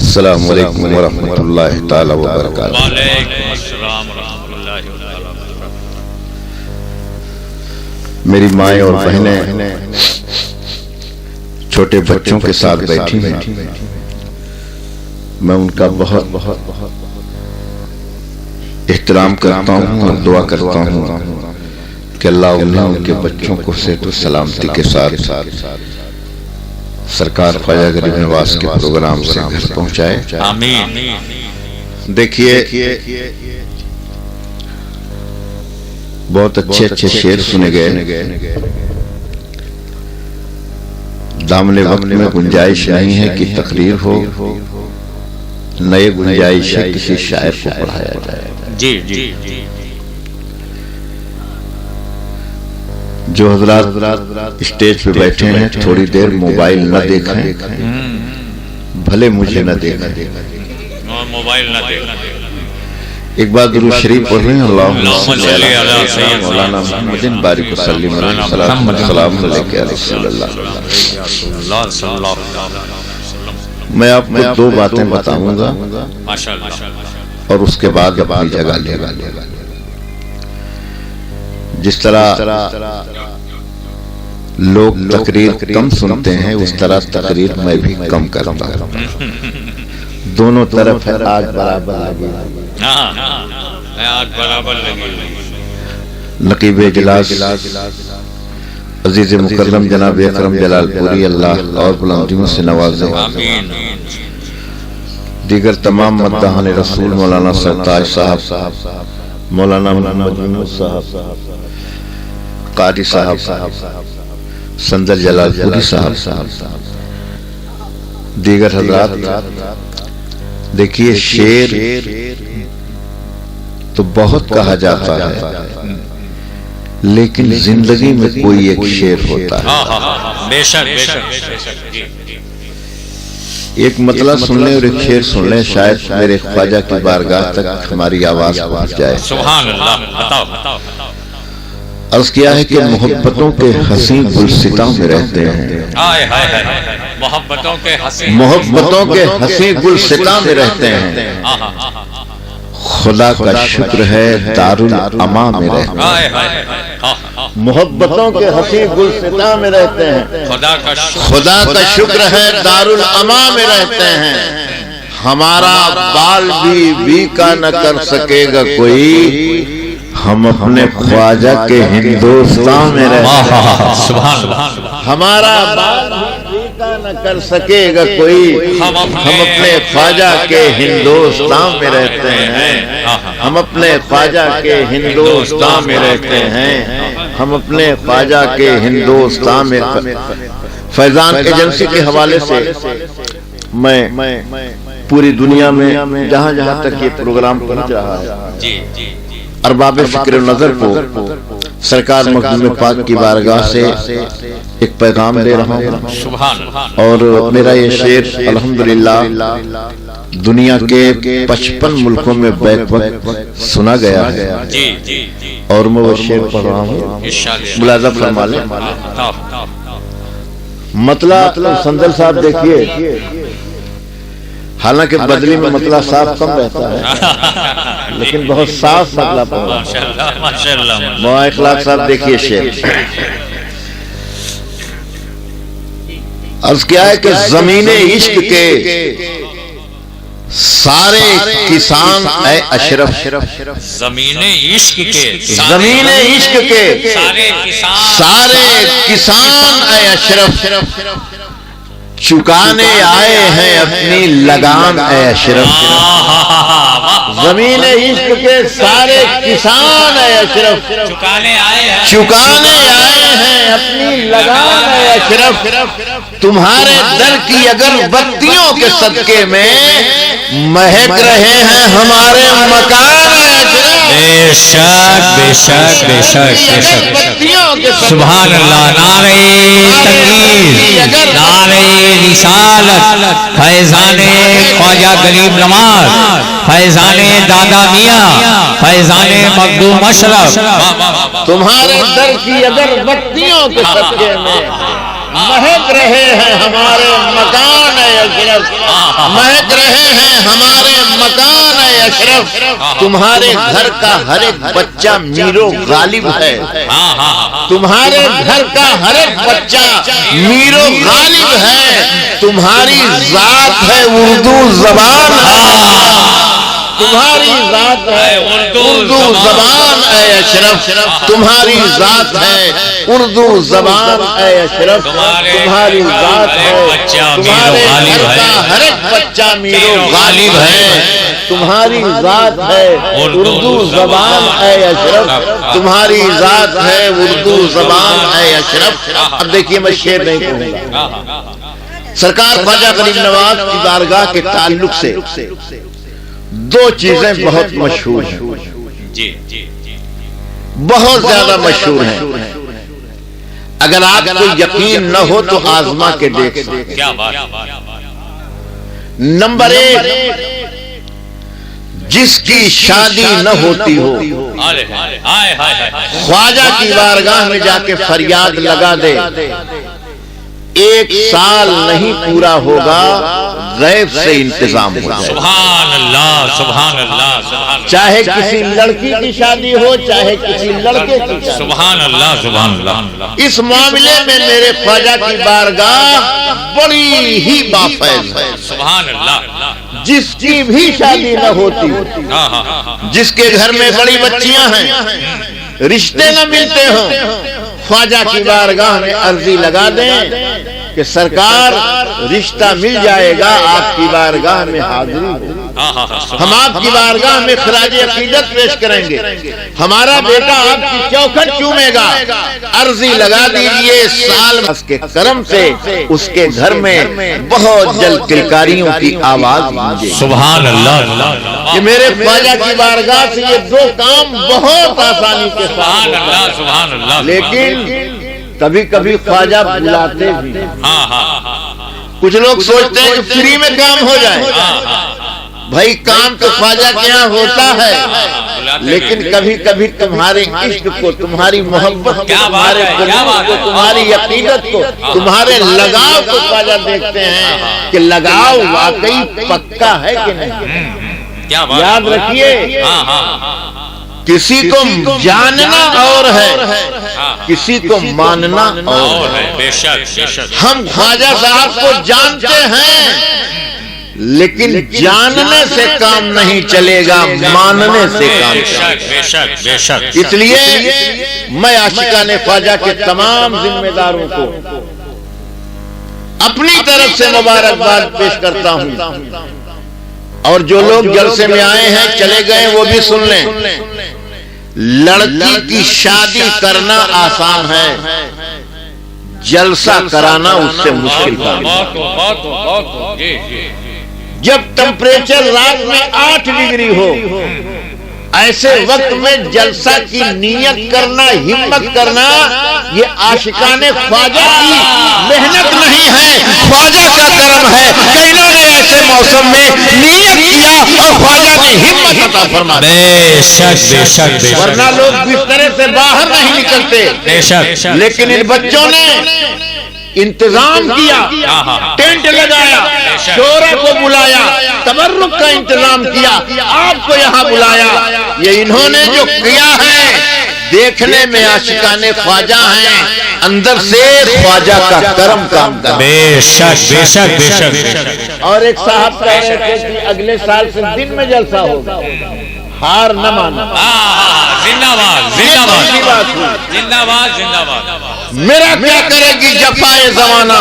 السلام علیکم ورحمۃ اللہ تعالی وبرکاتہ۔ وعلیکم السلام ورحمۃ اللہ وبرکاتہ۔ میری مائیں اور بہنیں چھوٹے بچوں کے ساتھ بیٹھی ہیں، میں ان کا بہت احترام کرتا ہوں اور دعا کرتا ہوں کہ اللہ انہیں ان کے بچوں کو صحت و سلامتی کے ساتھ سرکار خواجہ غریب نواز کے پروگرام سے گھر پہنچائے۔ آمین۔ دیکھیے بہت اچھے اچھے شعر سنے گئے، دامن وقت میں گنجائش نہیں ہے کہ تقریر ہو، نئے گنجائش ہے کسی شاعر کو پڑھایا جائے۔ جی جی جی۔ جو حضرات اسٹیج پہ بیٹھے ہیں تھوڑی دیر موبائل نہ دیکھیں، بھلے مجھے نہ دیکھیں، موبائل نہ دیکھیں، ایک بار درود شریف پڑھ رہے ہیں۔ اللہم صلی علی سیدنا مولانا محمد بارک وسلم علیہ السلام علیکہ یا رسول اللہ۔ میں آپ کو دو باتیں بتاؤں گا اور اس کے بعد اپنی جگہ لے گا۔ جس طرح لوگ تقریر کم سنتے ہیں اس طرح تقریر میں بھی کم کرتا ہوں۔ دونوں طرف ہے آگ برابر لگی، آگ برابر لگی۔ نقیب اجلاس عزیز مکرم جناب اکرم جلال پوری اللہ اور بلندیوں سے نوازے، دیگر تمام مداحان رسول مولانا سرتاج صاحب، مولانا محمد یونس صاحب، قاری صاحب، سندر جلال پوری صاحب، دیگر حضرات۔ دیکھیے شعر تو بہت کہا جاتا ہے لیکن زندگی میں کوئی ایک شعر ہوتا ہے۔ بے شک بے شک۔ ایک مطلب سن لیں اور ایک شعر سن لیں، شاید میرے خواجہ کی بارگاہ تک ہماری آواز پہنچ جائے۔ سبحان اللہ۔ بتاؤ۔ عرض کیا ہے کہ محبتوں کے حسین گلستاں میں رہتے ہیں، محبتوں کے حسین گلستاں میں رہتے ہیں، خدا کا شکر ہے دارالاماں میں رہتے ہیں۔ محبتوں کے حسین گلستاں میں رہتے ہیں، خدا کا شکر ہے دارالاماں میں رہتے ہیں۔ ہمارا بال بھی کا نہ کر سکے گا کوئی، ہم اپنے خواجہ کے ہندوستان میں رہتے ہیں۔ ہمارا بال بھی کا نہ کر سکے گا کوئی، ہم اپنے خواجہ کے ہندوستان میں رہتے ہیں، ہم اپنے خواجہ کے ہندوستان میں رہتے ہیں، ہم اپنے خواجہ کے ہندوستان میں۔ فیضان ایجنسی کے حوالے سے میں پوری دنیا میں جہاں جہاں تک یہ پروگرام پہنچ رہا ہے ارباب فکر و نظر کو سرکار مخدوم پاک کی بارگاہ سے ایک پیغام دے رہا ہوں، اور میرا یہ شعر الحمدللہ دنیا کے 55 ملکوں میں بیک وقت سنا گیا ہے، اور میں وہ شعر پڑھ رہا ہوں، ملاحظہ فرما لیں۔ مطلع سندر صاحب دیکھیے، حالانکہ بدلی میں مطلع صاف کم رہتا ہے لیکن بہت صاف مطلع پڑھا۔ مولا اخلاق صاحب دیکھیے شعر، عرض کیا ہے کہ زمین عشق کے سارے کسان اے اشرف، زمین عشق کے سارے کسان اے اشرف، چکانے آئے ہیں اپنی لگام اے اشرف۔ زمین عشق کے سارے کسان اے اشرف، چکانے آئے ہیں اپنی لگام اے اشرف۔ تمہارے در کی اگر بتیوں کے صدقے میں مہک رہے ہیں ہمارے مکان اے اشرف۔ بے شک بے شک بے شک بے شک۔ سبحان اللہ۔ نعرہ تکبیر، نعرہ رسالت، فیضان خواجہ غریب نواز، فیضان دادا میاں، فیضان مخدوم اشرف۔ تمہارے در کی اگر بتیوں کے صدقے میں مہک رہے ہیں ہمارے مکان اے اشرف، مہک رہے ہیں ہمارے مکان اے اشرف، تمہارے گھر کا ہر ایک بچہ میر و غالب ہے، تمہارے گھر کا ہر ایک بچہ میر و غالب ہے، تمہاری ذات ہے اردو زبان، تمہاری ذات ہے اردو زبان اے اشرف، تمہاری ذات ہے اردو زبان اے اشرف، تمہاری ذات ہے تمہارے گھر کا ہر ایک بچہ میر و غالب ہے، تمہاری ذات ہے اردو زبان اے اشرف، تمہاری ذات ہے اردو زبان اے اشرف۔ اب دیکھیے میں شعر نہیں کہوں گا، سرکار خواجہ غریب نواز کی بارگاہ کے تعلق سے دو چیزیں بہت مشہور ہیں، بہت زیادہ مشہور ہیں، اگر آپ کو یقین نہ ہو تو آزما کے دیکھ سکتے ہیں۔ نمبر ایک، جس کی شادی نہ ہوتی ہو خواجہ کی بارگاہ میں جا کے فریاد لگا دے، 1 سال نہیں پورا ہوگا غیب سے انتظام ہو جائے۔ سبحان اللہ سبحان اللہ سبحان اللہ، چاہے کسی لڑکی کی شادی ہو چاہے کسی لڑکے کی شادی، سبحان اللہ سبحان اللہ، اس معاملے میں میرے خواجہ کی بارگاہ بڑی ہی بافیض ہے۔ سبحان اللہ، جس کی بھی شادی نہ ہوتی، جس کے گھر میں بڑی بچیاں ہیں، رشتے نہ ملتے ہوں، خواجہ کی بارگاہ میں عرضی لگا دیں کہ سرکار رشتہ مل جائے گا، آپ کی بارگاہ میں حاضری ہو، ہم آپ کی بارگاہ میں خراج عقیدت پیش کریں گے، ہمارا بیٹا آپ کی چوکھٹ چومے گا، عرضی لگا دیجئے، سال کے کرم سے اس کے گھر میں بہت جلد کلکاریوں کی آواز گونجے۔ سبحان اللہ، کہ میرے خواجہ کی بارگاہ سے یہ دو کام بہت آسانی کے سبحان اللہ ساتھ، سبحان اللہ، لیکن کبھی کبھی خواجہ بلاتے بھی، کچھ لوگ سوچتے ہیں کہ فری میں کام ہو جائے، بھائی کام تو خواجہ کے یہاں ہوتا ہے، لیکن کبھی کبھی تمہارے عشق کو، تمہاری محبت کو، تمہارے قلوب کو، تمہاری عقیدت کو، تمہارے لگاؤ کو خواجہ دیکھتے ہیں کہ لگاؤ واقعی پکا ہے کہ نہیں۔ یاد رکھیے، کسی کو جاننا اور ہے، کسی کو ماننا اور ہے۔ بے شک بے شک، ہم خواجہ صاحب کو جانتے ہیں، لیکن جاننے سے کام نہیں چلے گا، ماننے سے کام بے چلے شک بے شک بے شک، گا۔ اس لیے میں عاشقان خواجہ کے تمام ذمہ داروں کو اپنی طرف سے مبارکباد پیش کرتا ہوں، اور جو لوگ جلسے میں آئے ہیں چلے گئے وہ بھی سن لیں، لڑکی کی شادی کرنا آسان ہے، جلسہ کرانا اس سے مشکل کام ہے۔ جب ٹمپریچر رات میں 8 ڈگری ہو، ایسے وقت میں جلسہ کی نیت کرنا، ہمت کرنا، یہ عاشقان خواجہ کی محنت نہیں ہے، خواجہ کا کرم ہے کہ انہوں نے ایسے موسم میں نیت کیا اور خواجہ نے ہمت عطا فرما دی۔ بے شک بے شک بے شک، ورنہ لوگ بسترے سے باہر نہیں نکلتے، بے شک، لیکن ان بچوں نے انتظام کیا، ٹینٹ لگایا، شورا کو بلایا، تبرک کا انتظام کیا، آپ کو یہاں بلایا، یہ انہوں نے جو کیا ہے، دیکھنے میں عاشقان خواجہ ہیں، اندر سے خواجہ کا کرم کام کر۔ بے شک بے شک بے شک بے شک، اور ایک صاحب کہہ رہے تھے کہ اگلے سال سے دن میں جلسہ ہوگا، ہار نہ مانا۔ زندہ باد زندہ باد زندہ باد زندہ باد، میرا کیا کرے گی جفائے زمانہ،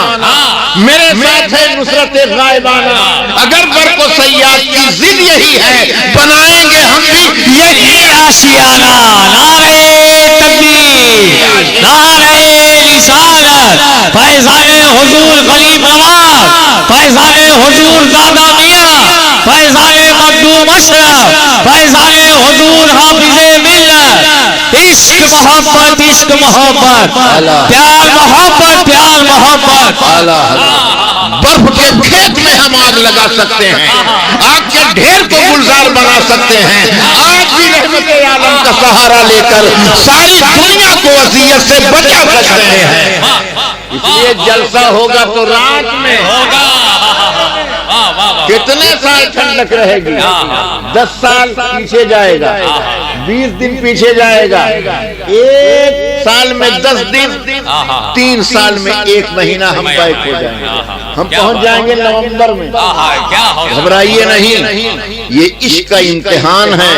میرے ساتھ ہے نصرت غائبانہ، اگر برق و سیاد کی ضد یہی ہے، بنائیں گے ہم بھی یہی آشیانہ۔ نعرہ تکبیر، نعرہ رسالت، فیضان حضور غریب نواز، فیضان حضور دادا میاں، فیضان مخدوم اشرف، فیضان حضور حافظ ملت، عشق محبت عشق محبت، پیار محبت پیار محبت۔ برف کے کھیت میں ہم آگ لگا سکتے ہیں، آگ کے ڈھیر کو گلزار بنا سکتے ہیں، آج بھی رحمت عالم کا سہارا لے کر ساری دنیا کو اذیت سے بچا سکتے ہیں۔ اس لیے جلسہ ہوگا تو رات میں ہوگا. کتنے سال ٹھنڈک رہے گی؟ 10 سال پیچھے جائے گا، 20 دن پیچھے جائے گا، 1 سال میں 10 دن، 3 سال میں 1 مہینہ ہم بیک ہو جائیں گے. ہم پہنچ جائیں گے نومبر میں. گھبرائیے نہیں، یہ عشق کا امتحان ہے،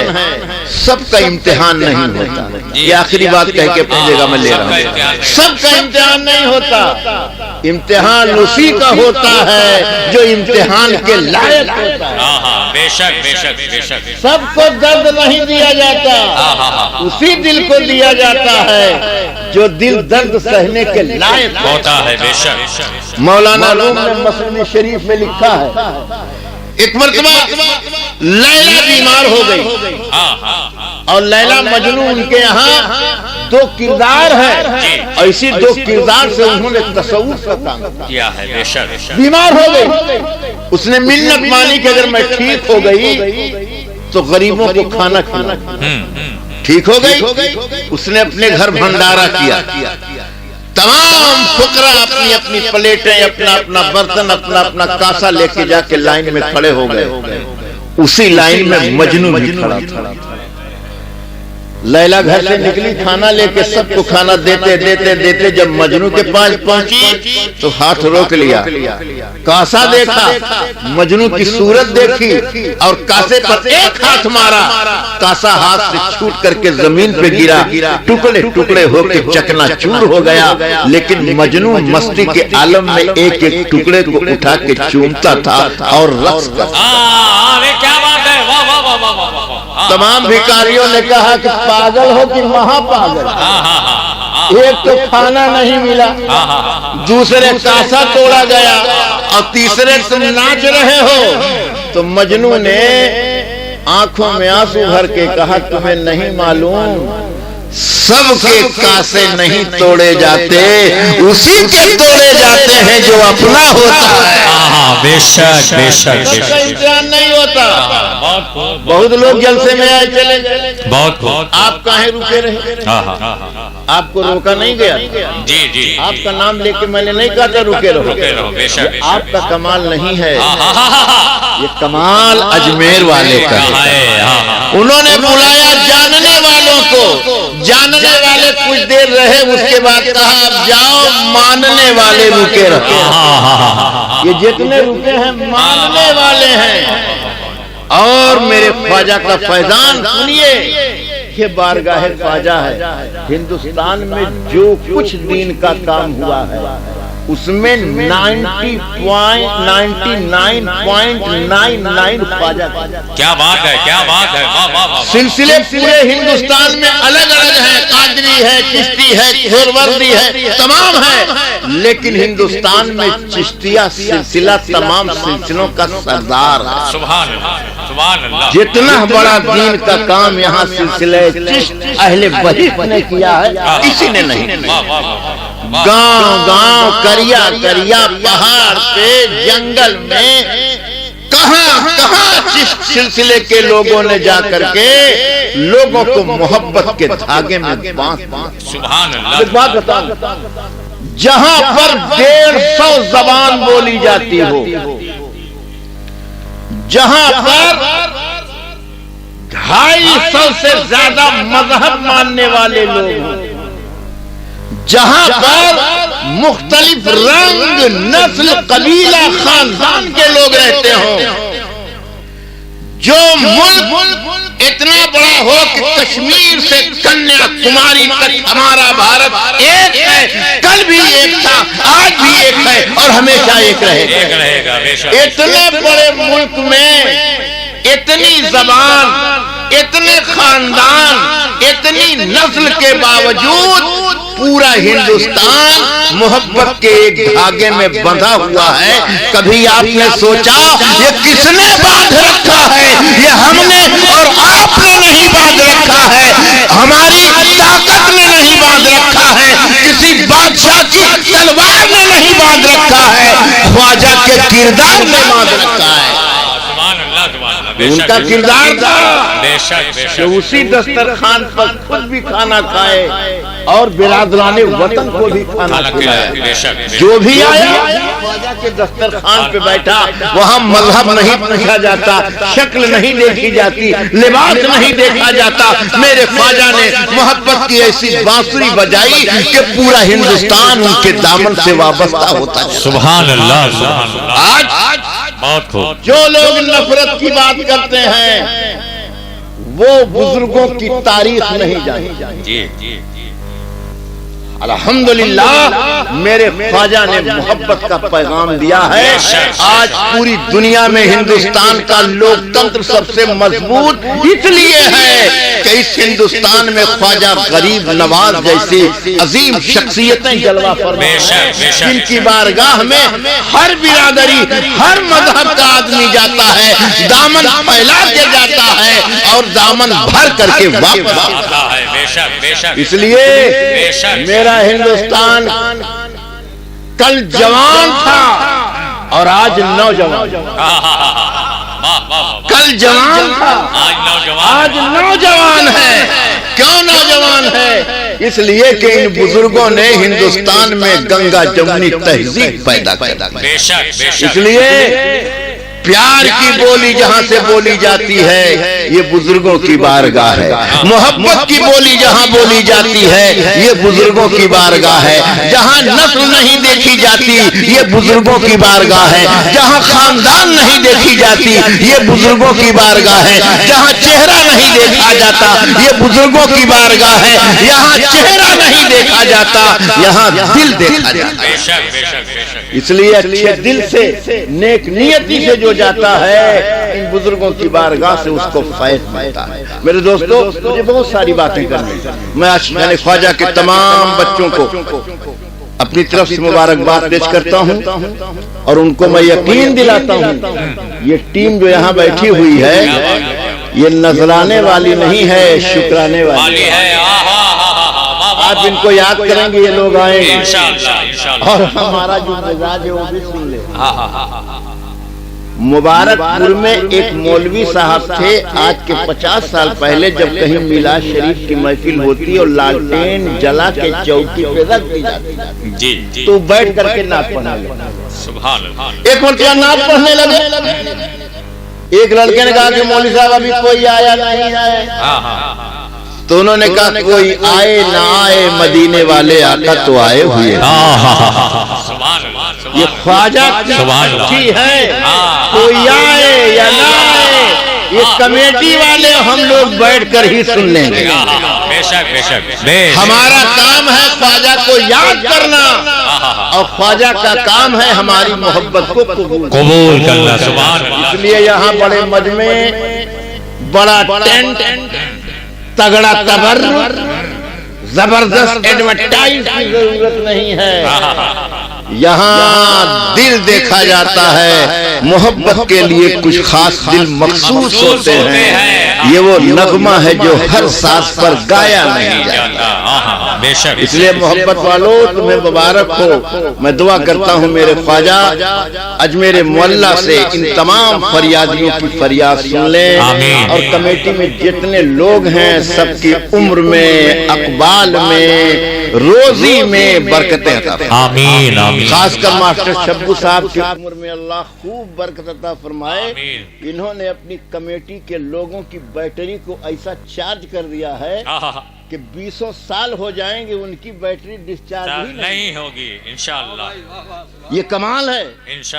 سب کا امتحان نہیں ہوتا. یہ آخری بات کہہ کے پہنچے گا میں لے رہا ہوں. سب کا امتحان نہیں ہوتا، امتحان اسی کا ہوتا ہے جو امتحان کے لائق ہوتا ہے. بے شک بے شک بے شک. سب کو درد نہیں دیا جاتا، اسی دل کو دیا جاتا ہے جو دل درد سہنے کے لائق ہوتا ہے. بے شک. مولانا روم نے مسلم شریف میں لکھا ہے، ایک مرتبہ لیلا بیمار ہو گئی اور لیلا مجنون ان کے یہاں 2 کردار ہے، اور اسی 2 کردار سے انہوں نے تصوف کا کام کیا ہے. بے شک. بیمار ہو گئی، اس نے منت مانی کہ اگر میں ٹھیک ہو گئی تو غریبوں کو کھانا کھانا. ٹھیک ہو گئی، اس نے اپنے گھر بھنڈارا کیا، تمام فقراء اپنی اپنی پلیٹیں، اپنا اپنا برتن، اپنا اپنا کاسا لے کے جا کے لائن میں کھڑے ہو گئے. اسی لائن میں مجنو بھی کھڑا تھا. لیلا گھر سے نکلی کھانا لے کے، سب کو کھانا دیتے دیتے دیتے جب مجنو کے پاس پہنچی تو ہاتھ روک لیا. کاسا دیکھا، مجنو کی صورت دیکھی اور کاسے پر ایک ہاتھ مارا. کاسا ہاتھ سے چھوٹ کر کے زمین پہ گرا، ٹکڑے ٹکڑے ہو کے چکنا چور ہو گیا. لیکن مجنو مستی کے عالم میں ایک ایک ٹکڑے کو اٹھا کے چومتا تھا اور رقص کرتا. کیا بات ہے. واہ واہ واہ واہ واہ. تمام بھکاریوں نے کہا کہ پاگل ہو کہ مہا پاگل. ایک تو کھانا نہیں ملا، دوسرے کاسا توڑا گیا، اور تیسرے تم ناچ رہے ہو. تو مجنو نے آنکھوں میں آنسو بھر کے کہا تمہیں نہیں معلوم سب کے کاسے نہیں توڑے جاتے، اسی کے توڑے جاتے ہیں جو اپنا ہوتا ہے. بے شک بے شک. امتحان نہیں ہوتا. بہت لوگ جلسے میں آئے چلے گئے، بہت بہت. آپ کہیں رکے رہے؟ آپ کو روکا نہیں گیا. جی جی. آپ کا نام لے کے میں نے نہیں کہا تھا رکے رہو. بے شک. آپ کا کمال نہیں ہے، یہ کمال اجمیر والے کا ہے. انہوں نے بلایا جاننے والوں کو، جاننے والے کچھ دیر رہے، اس کے بعد کہا اب جاؤ، ماننے والے رکے رہے. یہ جتنے رکے ہیں ماننے والے ہیں. اور میرے خواجہ کا فیضان سنیے، یہ بارگاہ خواجہ ہے. ہندوستان میں جو کچھ دین کا کام ہوا ہے اس میں 99.99 خواجہ. کیا بات ہے. کیا بات ہے. سلسلے پورے ہندوستان میں الگ الگ ہیں، قادری ہے، چشتی ہے، کھوروردی ہے، تمام ہے. لیکن ہندوستان میں چشتیہ سلسلہ تمام سلسلوں کا سردار ہے. سبحان اللہ سبحان اللہ. جتنا بڑا دین کا کام یہاں سلسلے چشت اہل بہیت نے کیا ہے، کسی نے نہیں. گاؤں گاؤں، کریا کریا، پہاڑ پہ، جنگل میں، کہاں کہاں چشت سلسلے کے لوگوں نے جا کر کے لوگوں کو محبت کے دھاگے میں باندھ. سبحان اللہ. ایک بات بتاؤں، جہاں پر 150 زبان بولی جاتی ہو، جہاں پر 250 سے زیادہ مذہب ماننے والے لوگ ہیں، جہاں پر مختلف رنگ، نسل، قبیلہ، خاندان کے لوگ رہتے ہوں، جو ملک اتنا بڑا ہو کہ کشمیر سے کنیا کماری تک ہمارا بھارت ایک ہے، کل بھی ایک تھا، آج بھی ایک ہے اور ہمیشہ ایک رہے گا. اتنے بڑے ملک میں اتنی زبان، اتنے خاندان، اتنی نسل کے باوجود پورا ہندوستان محبت کے ایک دھاگے میں بندھا ہوا ہے. کبھی آپ نے سوچا یہ کس نے باندھ رکھا ہے؟ یہ ہم نے اور آپ نے نہیں باندھ رکھا ہے، ہماری طاقت نے نہیں باندھ رکھا ہے، کسی بادشاہ کی تلوار نے نہیں باندھ رکھا ہے، خواجہ کے کردار نے باندھ رکھا ہے. ان کا کردار تھا کہ اسی دسترخوان پر خود بھی کھانا کھائے، اور برادران وطن کو بھی کھانا کھلایا. جو بھی آیا خواجہ کے دسترخوان پہ بیٹھا, وہاں مذہب نہیں پوچھا جاتا, شکل نہیں دیکھی جاتی, لباس نہیں دیکھا جاتا. میرے خواجہ نے محبت کی ایسی بانسری بجائی کہ پورا ہندوستان ان کے دامن سے وابستہ ہوتا ہے. سبحان اللہ, سبحان اللہ. آج بہت خوب. جو لوگ نفرت کی بات کرتے ہیں وہ بزرگوں کی تاریخ نہیں جانتے. جی جی الحمدللہ میرے خواجہ نے محبت کا پیغام دیا ہے. آج پوری دنیا میں ہندوستان کا لوکتنتر سب سے مضبوط اس لیے ہے کہ اس ہندوستان میں خواجہ غریب نواز جیسی عظیم شخصیتیں جلوہ فرما ہیں, جن کی بارگاہ میں ہر برادری, ہر مذہب کا آدمی جاتا ہے, دامن پھیلا کے جاتا ہے اور دامن بھر کر کے واپس آتا ہے. اس لیے میرا ہندوستان کل جوان تھا اور آج نوجوان. کل جوان تھا آج نوجوان ہے. کیوں نوجوان ہے؟ اس لیے کہ ان بزرگوں نے ہندوستان میں گنگا جمنی تہذیب پیدا کی. اس لیے پیار کی بولی جہاں سے بولی جاتی ہے یہ بزرگوں کی بارگاہ ہے. محبت کی بولی جہاں بولی جاتی ہے یہ بزرگوں کی بارگاہ ہے. جہاں نسل نہیں دیکھی جاتی یہ بزرگوں کی بارگاہ ہے. جہاں خاندان نہیں دیکھی جاتی یہ بزرگوں کی بارگاہ ہے. جہاں چہرہ نہیں دیکھا جاتا یہ بزرگوں کی بارگاہ ہے. یہاں چہرہ نہیں دیکھا جاتا یہاں دل دیکھا جاتا ہے. اس لیے اچھے دل سے, نیک نیتی سے جو جاتا ہے ان بزرگوں کی بارگاہ سے اس کو فیض ملتا ہے. میرے دوستو, مجھے بہت ساری باتیں کرنی, میں خواجہ کے تمام بچوں کو اپنی طرف سے مبارکباد پیش کرتا ہوں اور ان کو میں یقین دلاتا ہوں یہ ٹیم جو یہاں بیٹھی ہوئی ہے یہ نذرانے والی نہیں ہے, شکرانے والی ہے. آپ ان کو یاد کریں گے یہ لوگ آئیں اور ہمارا جو مزاج ہے وہ بھی سن لیں. مبارک پور میں ایک مولوی صاحب تھے, آج کے 50 سال پہلے جب کہیں میلاد شریف کی محفل ہوتی اور لالٹین جلا کے چوکی پہ رکھ دی جاتی تو بیٹھ کر کے نعت پڑھنے لگے. ایک مرتبہ نعت پڑھنے لگے. ایک لڑکے نے کہا کہ مولوی صاحب ابھی کوئی آیا نہیں آئے, تو انہوں نے کہا کوئی آئے نہ آئے مدینے والے آقا تو آئے ہوئے. یہ خواجہ کی ہے, کوئی آئے یا نہ آئے یہ کمیٹی والے ہم لوگ بیٹھ کر ہی سن لیں گے. ہمارا کام ہے خواجہ کو یاد کرنا اور خواجہ کا کام ہے ہماری محبت کو قبول کرنا. اس لیے یہاں بڑے مجمع, بڑا ٹینٹ, تگڑا تبرک, زبردست ایڈورٹائز کی ضرورت نہیں ہے. یہاں دل دیکھا جاتا ہے, محبت کے لیے کچھ خاص دل مخصوص ہوتے ہیں. یہ وہ نغمہ ہے جو ہر ساز پر گایا نہیں جاتا. اس لیے محبت والوں تمہیں مبارک ہو. میں دعا کرتا ہوں میرے خواجہ اجمیر معلیٰ سے ان تمام فریادیوں کی فریاد سن لیں اور کمیٹی میں جتنے لوگ ہیں سب کی عمر میں, اقبال میں, روزی میں برکتیں عطا فرمائے. خاص کر ماسٹر شبو صاحب کی عمر میں اللہ خوب برکت عطا فرمائے. انہوں نے اپنی کمیٹی کے لوگوں کی بیٹری کو ایسا چارج کر دیا ہے کہ 20 سال ہو جائیں گے ان کی بیٹری ڈسچارج ہی نہیں ہوگی انشاءاللہ. یہ کمال ہے.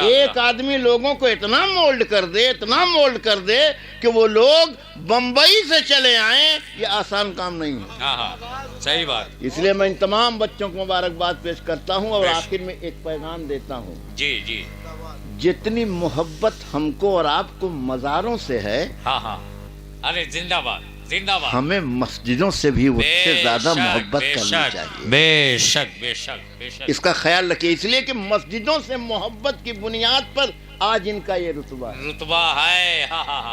ایک آدمی لوگوں کو اتنا مولڈ کر دے, اتنا مولڈ کر دے کہ وہ لوگ بمبئی سے چلے آئیں, یہ آسان کام نہیں ہے. صحیح بات. اس لیے میں ان تمام بچوں کو مبارکباد پیش کرتا ہوں اور آخر میں ایک پیغام دیتا ہوں. جی جی, جتنی محبت ہم کو اور آپ کو مزاروں سے ہے, ارے زندہ باد ہمیں مسجدوں سے بھی اس سے زیادہ محبت کرنی چاہیے. بے شک بے شک بے شک. اس کا خیال رکھیے, اس لیے کہ مسجدوں سے محبت کی بنیاد پر آج ان کا یہ رتبہ ہے.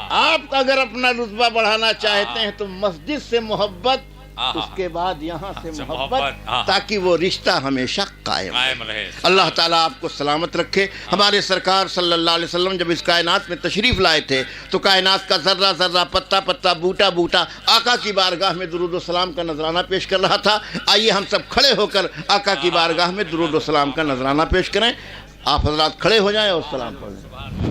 آپ اگر اپنا رتبہ بڑھانا چاہتے ہیں تو مسجد سے محبت اس کے بعد یہاں سے محبت، محبت، تاکہ وہ رشتہ ہمیشہ قائم رہے۔ اللہ تعالیٰ آپ کو سلامت رکھے۔ ہمارے سرکار صلی اللہ علیہ وسلم جب اس کائنات میں تشریف لائے تھے تو کائنات کا ذرہ ذرہ، پتا پتا، بوٹا بوٹا آقا کی بارگاہ میں درود و سلام کا نذرانہ پیش کر رہا تھا۔ آئیے ہم سب کھڑے ہو کر آقا کی بارگاہ میں درود و سلام کا نذرانہ پیش کریں۔ آپ حضرات کھڑے ہو جائیں اور سلام پڑھ لیں۔